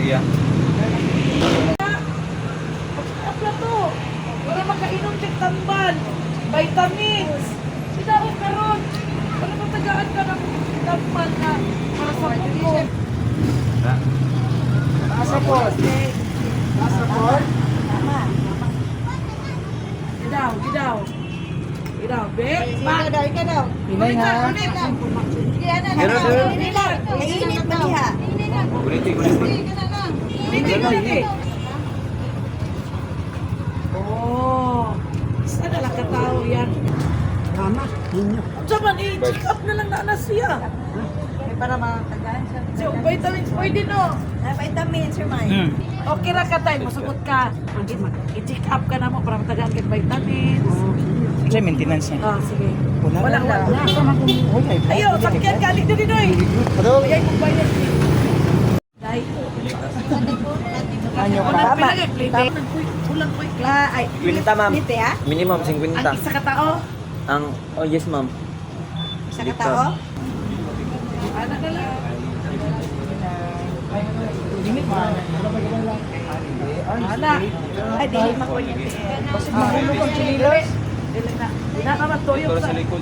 iya. Apla to. Para makainom kay tambal. Vitamins. Sidawat karon. Para matagaan ka ng tambal na para sa puko. Ha? Passport. Passport. Tama. Gidaw, gidaw. Gidaw, be. Ikaw daw. Pinay ha. Init lang. Mainit ba niya? Kuliti. Hindi ko lagi. Oh. Sana lang katao yan. Tama. Ninyo. Saman, i-check up na lang na siya. Para makatagaan siya. So, vitamins pwede no. Vitamins, sir Mike. Okay ra ka tayo, masugot ka. I-check up ka na mo para matagaan ka vitamins. Kasi maintenance niya. Ah, sige. Wala. Wala. Ayaw, sakyan ka. Alig din oy. Ayay mong bayad. Dahil. Anyo Wala pa. pinagay. Plite. Kulang po. Ay, 50 ma'am. Lite ah? Minimum Ang 50. isa ka tao. Oh yes ma'am. Sa katao? Anak na lang. Anak. Ay, dili makuha niya. Dili na. Dili na ka matuyok Ito sa. sa likod.